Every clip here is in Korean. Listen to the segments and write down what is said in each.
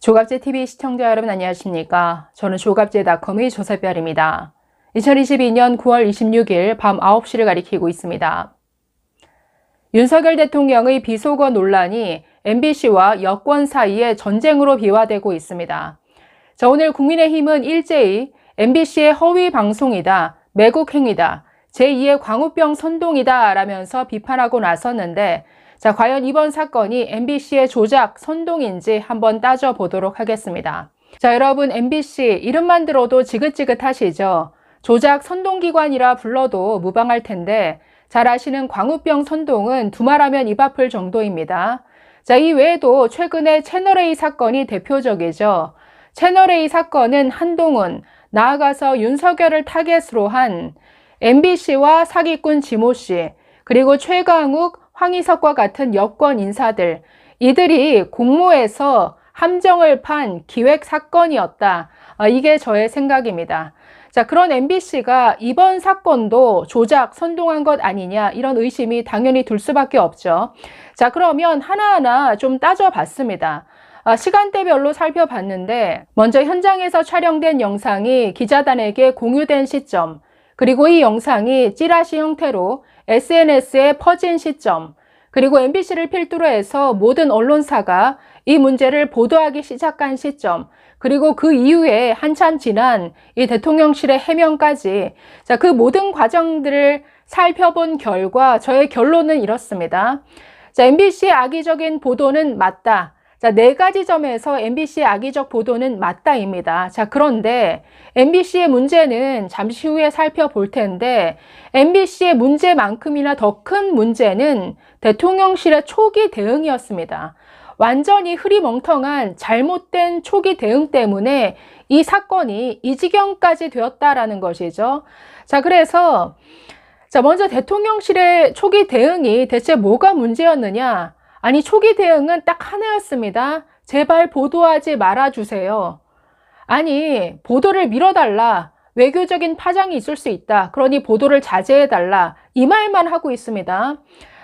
조갑제TV 시청자 여러분 안녕하십니까? 저는 조갑제닷컴의 조세별입니다. 2022년 9월 26일 밤 9시를 가리키고 있습니다. 윤석열 대통령의 비속어 논란이 MBC와 여권 사이의 전쟁으로 비화되고 있습니다. 자, 오늘 국민의힘은 일제히 MBC의 허위 방송이다, 매국 행위다, 제2의 광우병 선동이다 라면서 비판하고 나섰는데 자, 과연 이번 사건이 MBC의 조작, 선동인지 한번 따져보도록 하겠습니다. 자, 여러분 MBC 이름만 들어도 지긋지긋하시죠? 조작, 선동기관이라 불러도 무방할 텐데 잘 아시는 광우병 선동은 두말하면 입 아플 정도입니다. 자, 이 외에도 최근에 채널A 사건이 대표적이죠. 채널A 사건은 한동훈, 나아가서 윤석열을 타겟으로 한 MBC와 사기꾼 지모씨, 그리고 최강욱, 황희석과 같은 여권 인사들, 이들이 공모해서 함정을 판 기획 사건이었다. 이게 저의 생각입니다. 자, 그런 MBC가 이번 사건도 조작, 선동한 것 아니냐 이런 의심이 당연히 들 수밖에 없죠. 자, 그러면 하나하나 좀 따져봤습니다. 시간대별로 살펴봤는데 먼저 현장에서 촬영된 영상이 기자단에게 공유된 시점, 그리고 이 영상이 찌라시 형태로 SNS에 퍼진 시점, 그리고 MBC를 필두로 해서 모든 언론사가 이 문제를 보도하기 시작한 시점, 그리고 그 이후에 한참 지난 이 대통령실의 해명까지 자, 그 모든 과정들을 살펴본 결과 저의 결론은 이렇습니다. 자, MBC의 악의적인 보도는 맞다. 자, 4가지 점에서 MBC의 악의적 보도는 맞다입니다. 자, 그런데 MBC의 문제는 잠시 후에 살펴볼 텐데 MBC의 문제만큼이나 더 큰 문제는 대통령실의 초기 대응이었습니다. 완전히 흐리멍텅한 잘못된 초기 대응 때문에 이 사건이 이 지경까지 되었다라는 것이죠. 자, 그래서 먼저 대통령실의 초기 대응이 대체 뭐가 문제였느냐? 아니, 초기 대응은 딱 하나였습니다. 제발 보도하지 말아주세요. 아니, 보도를 밀어달라. 외교적인 파장이 있을 수 있다. 그러니 보도를 자제해달라. 이 말만 하고 있습니다.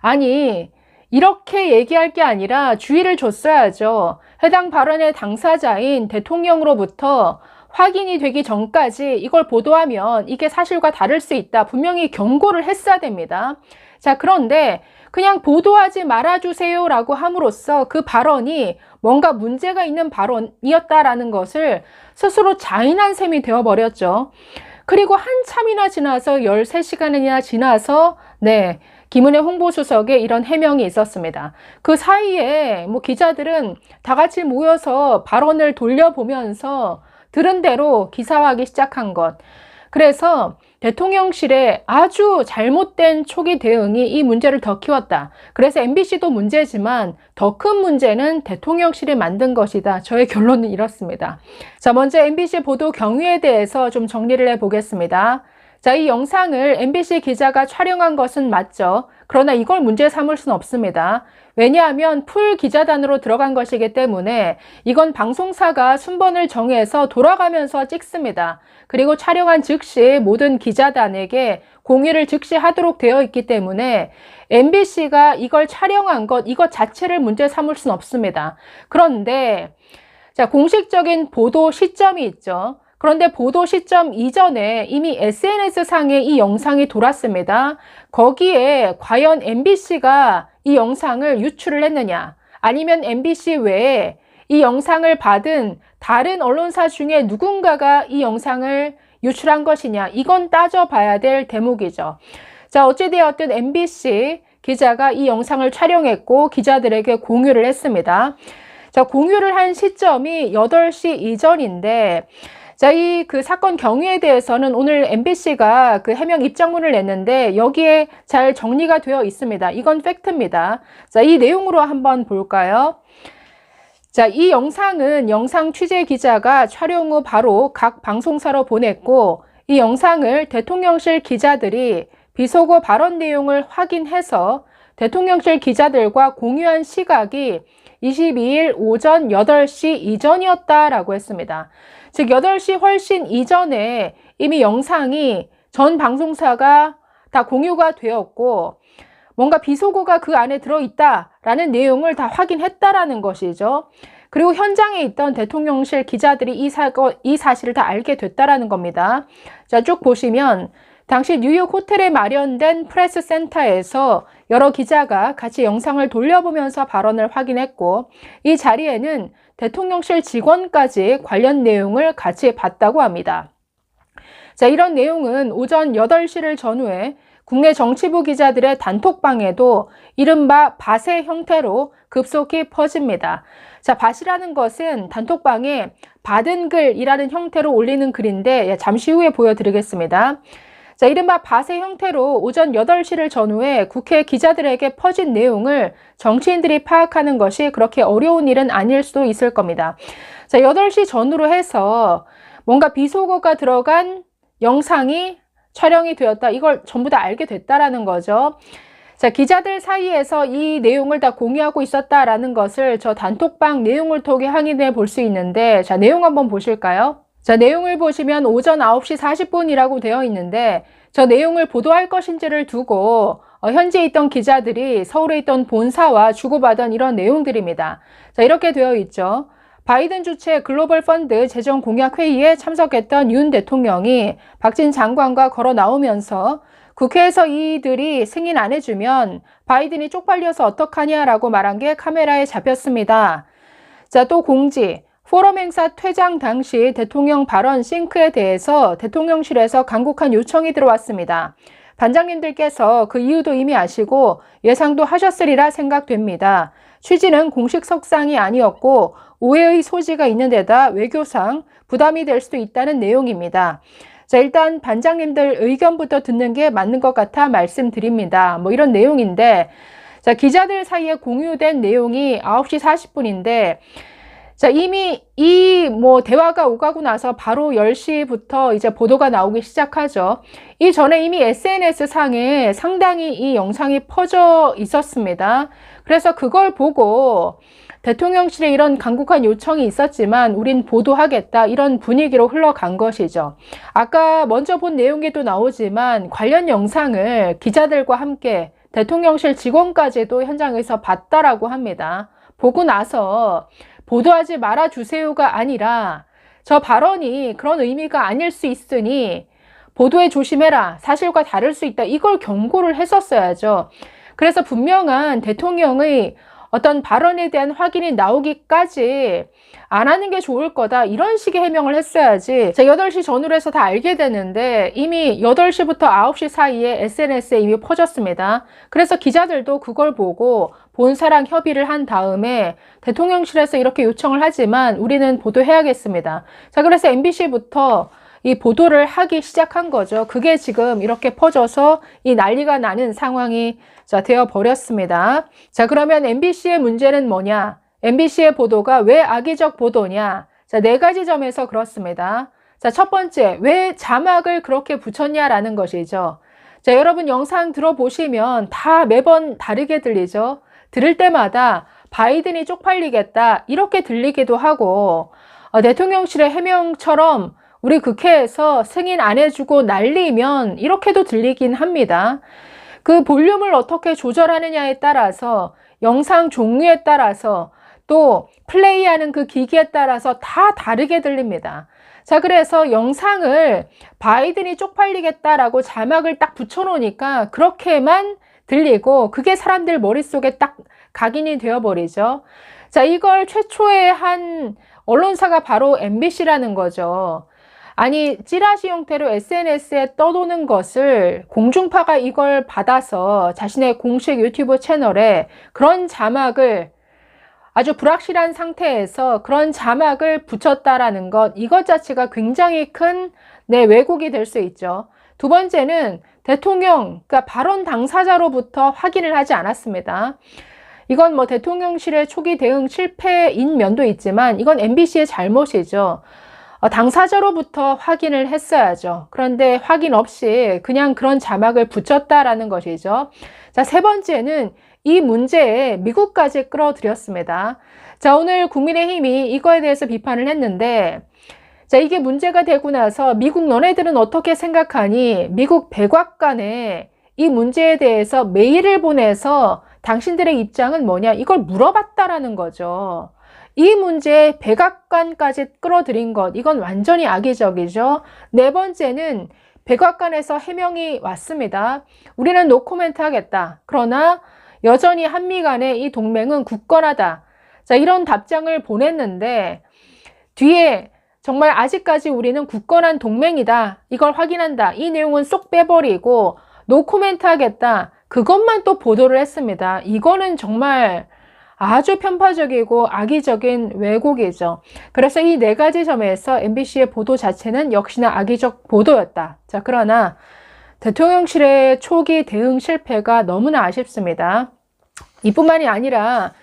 아니, 이렇게 얘기할 게 아니라 주의를 줬어야죠. 해당 발언의 당사자인 대통령으로부터 확인이 되기 전까지 이걸 보도하면 이게 사실과 다를 수 있다. 분명히 경고를 했어야 됩니다. 자, 그런데 그냥 보도하지 말아주세요 라고 함으로써 그 발언이 뭔가 문제가 있는 발언이었다라는 것을 스스로 자인한 셈이 되어버렸죠. 그리고 한참이나 지나서 13시간이나 지나서 김은혜 홍보수석의 이런 해명이 있었습니다. 그 사이에 기자들은 다 같이 모여서 발언을 돌려보면서 들은 대로 기사화하기 시작한 것. 그래서 대통령실의 아주 잘못된 초기 대응이 이 문제를 더 키웠다. 그래서 MBC도 문제지만 더 큰 문제는 대통령실이 만든 것이다. 저의 결론은 이렇습니다. 자, 먼저 MBC 보도 경위에 대해서 좀 정리를 해보겠습니다. 자, 이 영상을 MBC 기자가 촬영한 것은 맞죠. 그러나 이걸 문제 삼을 수는 없습니다. 왜냐하면 풀 기자단으로 들어간 것이기 때문에 이건 방송사가 순번을 정해서 돌아가면서 찍습니다. 그리고 촬영한 즉시 모든 기자단에게 공유를 즉시 하도록 되어 있기 때문에 MBC가 이걸 촬영한 것, 이것 자체를 문제 삼을 수는 없습니다. 그런데 자, 공식적인 보도 시점이 있죠. 그런데 보도 시점 이전에 이미 SNS상에 이 영상이 돌았습니다. 거기에 과연 MBC가 이 영상을 유출을 했느냐, 아니면 MBC 외에 이 영상을 받은 다른 언론사 중에 누군가가 이 영상을 유출한 것이냐, 이건 따져봐야 될 대목이죠. 자, 어찌되었든 MBC 기자가 이 영상을 촬영했고 기자들에게 공유를 했습니다. 자, 공유를 한 시점이 8시 이전인데 자, 그 사건 경위에 대해서는 오늘 MBC가 그 해명 입장문을 냈는데 여기에 잘 정리가 되어 있습니다. 이건 팩트입니다. 자, 이 내용으로 한번 볼까요? 자, 이 영상은 영상 취재 기자가 촬영 후 바로 각 방송사로 보냈고 이 영상을 대통령실 기자들이 비속어 발언 내용을 확인해서 대통령실 기자들과 공유한 시각이 22일 오전 8시 이전이었다라고 했습니다. 즉 8시 훨씬 이전에 이미 영상이 전 방송사가 다 공유가 되었고 뭔가 비속어가 그 안에 들어있다라는 내용을 다 확인했다라는 것이죠. 그리고 현장에 있던 대통령실 기자들이 이 사실을 다 알게 됐다라는 겁니다. 자, 쭉 보시면 당시 뉴욕 호텔에 마련된 프레스 센터에서 여러 기자가 같이 영상을 돌려보면서 발언을 확인했고, 이 자리에는 대통령실 직원까지 관련 내용을 같이 봤다고 합니다. 자, 이런 내용은 오전 8시를 전후해 국내 정치부 기자들의 단톡방에도 이른바 밭의 형태로 급속히 퍼집니다. 자, 밭이라는 것은 단톡방에 받은 글이라는 형태로 올리는 글인데 잠시 후에 보여드리겠습니다. 자, 이른바 밭의 형태로 오전 8시를 전후해 국회 기자들에게 퍼진 내용을 정치인들이 파악하는 것이 그렇게 어려운 일은 아닐 수도 있을 겁니다. 자, 8시 전후로 해서 뭔가 비속어가 들어간 영상이 촬영이 되었다. 이걸 전부 다 알게 됐다라는 거죠. 자, 기자들 사이에서 이 내용을 다 공유하고 있었다라는 것을 저 단톡방 내용을 통해 확인해 볼 수 있는데, 자, 내용 한번 보실까요? 자, 내용을 보시면 오전 9시 40분이라고 되어 있는데, 저 내용을 보도할 것인지를 두고 현지에 있던 기자들이 서울에 있던 본사와 주고받은 이런 내용들입니다. 자, 이렇게 되어 있죠. 바이든 주최 글로벌 펀드 재정 공약 회의에 참석했던 윤 대통령이 박진 장관과 걸어 나오면서 국회에서 이들이 승인 안 해주면 바이든이 쪽팔려서 어떡하냐라고 말한 게 카메라에 잡혔습니다. 자, 또 공지. 포럼 행사 퇴장 당시 대통령 발언 싱크에 대해서 대통령실에서 간곡한 요청이 들어왔습니다. 반장님들께서 그 이유도 이미 아시고 예상도 하셨으리라 생각됩니다. 취지는 공식 석상이 아니었고 오해의 소지가 있는 데다 외교상 부담이 될 수도 있다는 내용입니다. 자, 일단 반장님들 의견부터 듣는 게 맞는 것 같아 말씀드립니다. 뭐 이런 내용인데, 자, 기자들 사이에 공유된 내용이 9시 40분인데, 자, 이미 이 대화가 오가고 나서 바로 10시부터 이제 보도가 나오기 시작하죠. 이 전에 이미 SNS 상에 상당히 이 영상이 퍼져 있었습니다. 그래서 그걸 보고 대통령실에 이런 간곡한 요청이 있었지만 우린 보도하겠다, 이런 분위기로 흘러간 것이죠. 아까 먼저 본 내용에도 나오지만 관련 영상을 기자들과 함께 대통령실 직원까지도 현장에서 봤다라고 합니다. 보고 나서 보도하지 말아주세요가 아니라 저 발언이 그런 의미가 아닐 수 있으니 보도에 조심해라, 사실과 다를 수 있다, 이걸 경고를 했었어야죠. 그래서 분명한 대통령의 어떤 발언에 대한 확인이 나오기까지 안 하는 게 좋을 거다, 이런 식의 해명을 했어야지. 자, 8시 전후로 해서 다 알게 되는데 이미 8시부터 9시 사이에 SNS에 이미 퍼졌습니다. 그래서 기자들도 그걸 보고 본사랑 협의를 한 다음에 대통령실에서 이렇게 요청을 하지만 우리는 보도해야겠습니다. 자, 그래서 MBC부터 이 보도를 하기 시작한 거죠. 그게 지금 이렇게 퍼져서 이 난리가 나는 상황이 되어 버렸습니다. 자, 그러면 MBC의 문제는 뭐냐? MBC의 보도가 왜 악의적 보도냐? 자, 4가지 점에서 그렇습니다. 자, 첫 번째, 왜 자막을 그렇게 붙였냐라는 것이죠. 자, 여러분 영상 들어보시면 다 매번 다르게 들리죠. 들을 때마다 바이든이 쪽팔리겠다, 이렇게 들리기도 하고, 대통령실의 해명처럼 우리 국회에서 승인 안 해주고 난리면 이렇게도 들리긴 합니다. 그 볼륨을 어떻게 조절하느냐에 따라서, 영상 종류에 따라서, 또 플레이하는 그 기기에 따라서 다 다르게 들립니다. 자, 그래서 영상을 바이든이 쪽팔리겠다라고 자막을 딱 붙여놓으니까 그렇게만 들리고 그게 사람들 머릿속에 딱 각인이 되어버리죠. 자, 이걸 최초에 한 언론사가 바로 MBC라는 거죠. 아니, 찌라시 형태로 SNS에 떠도는 것을 공중파가 이걸 받아서 자신의 공식 유튜브 채널에 그런 자막을, 아주 불확실한 상태에서 그런 자막을 붙였다라는 것, 이것 자체가 굉장히 큰 왜곡이 될 수 있죠. 두 번째는 대통령, 그러니까 발언 당사자로부터 확인을 하지 않았습니다. 이건 대통령실의 초기 대응 실패인 면도 있지만 이건 MBC의 잘못이죠. 당사자로부터 확인을 했어야죠. 그런데 확인 없이 그냥 그런 자막을 붙였다라는 것이죠. 자, 세 번째는 이 문제에 미국까지 끌어들였습니다. 자, 오늘 국민의힘이 이거에 대해서 비판을 했는데, 자, 이게 문제가 되고 나서 미국 너네들은 어떻게 생각하니? 미국 백악관에 이 문제에 대해서 메일을 보내서 당신들의 입장은 뭐냐 이걸 물어봤다라는 거죠. 이 문제에 백악관까지 끌어들인 것, 이건 완전히 악의적이죠. 네 번째는 백악관에서 해명이 왔습니다. 우리는 노코멘트 하겠다. 그러나 여전히 한미 간의 이 동맹은 굳건하다. 자, 이런 답장을 보냈는데 뒤에 정말 아직까지 우리는 굳건한 동맹이다. 이걸 확인한다. 이 내용은 쏙 빼버리고 노코멘트 하겠다. 그것만 또 보도를 했습니다. 이거는 정말 아주 편파적이고 악의적인 왜곡이죠. 그래서 이 네 가지 점에서 MBC의 보도 자체는 역시나 악의적 보도였다. 자, 그러나 대통령실의 초기 대응 실패가 너무나 아쉽습니다. 이뿐만이 아니라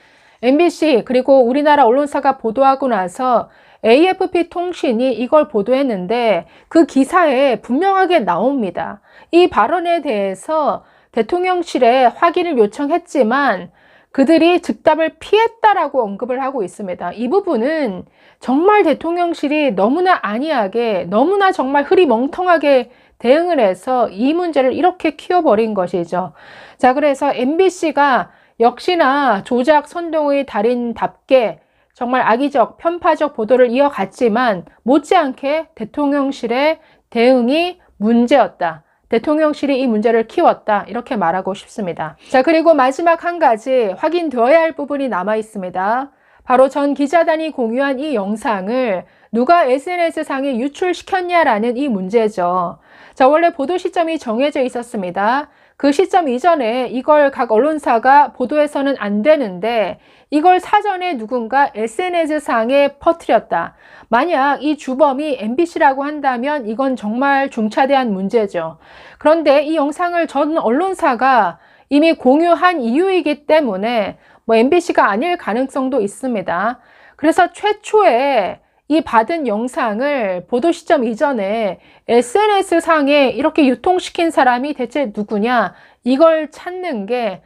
MBC 그리고 우리나라 언론사가 보도하고 나서 AFP 통신이 이걸 보도했는데 그 기사에 분명하게 나옵니다. 이 발언에 대해서 대통령실에 확인을 요청했지만 그들이 즉답을 피했다라고 언급을 하고 있습니다. 이 부분은 정말 대통령실이 너무나 안이하게, 너무나 정말 흐리멍텅하게 대응을 해서 이 문제를 이렇게 키워버린 것이죠. 자, 그래서 MBC가 역시나 조작 선동의 달인답게 정말 악의적, 편파적 보도를 이어갔지만 못지않게 대통령실의 대응이 문제였다. 대통령실이 이 문제를 키웠다. 이렇게 말하고 싶습니다. 자, 그리고 마지막 한 가지 확인되어야 할 부분이 남아 있습니다. 바로 전 기자단이 공유한 이 영상을 누가 SNS상에 유출시켰냐라는 이 문제죠. 자, 원래 보도 시점이 정해져 있었습니다. 그 시점 이전에 이걸 각 언론사가 보도해서는 안 되는데 이걸 사전에 누군가 SNS상에 퍼뜨렸다. 만약 이 주범이 MBC라고 한다면 이건 정말 중차대한 문제죠. 그런데 이 영상을 전 언론사가 이미 공유한 이유이기 때문에 MBC가 아닐 가능성도 있습니다. 그래서 최초에 이 받은 영상을 보도 시점 이전에 SNS상에 이렇게 유통시킨 사람이 대체 누구냐, 이걸 찾는 게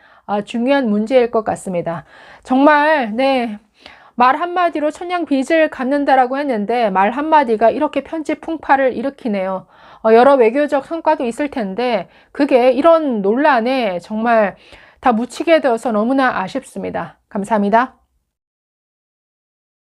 중요한 문제일 것 같습니다. 정말 말 한마디로 천냥 빚을 갚는다라고 했는데 말 한마디가 이렇게 편집 풍파를 일으키네요. 여러 외교적 성과도 있을 텐데 그게 이런 논란에 정말 다 묻히게 되어서 너무나 아쉽습니다. 감사합니다.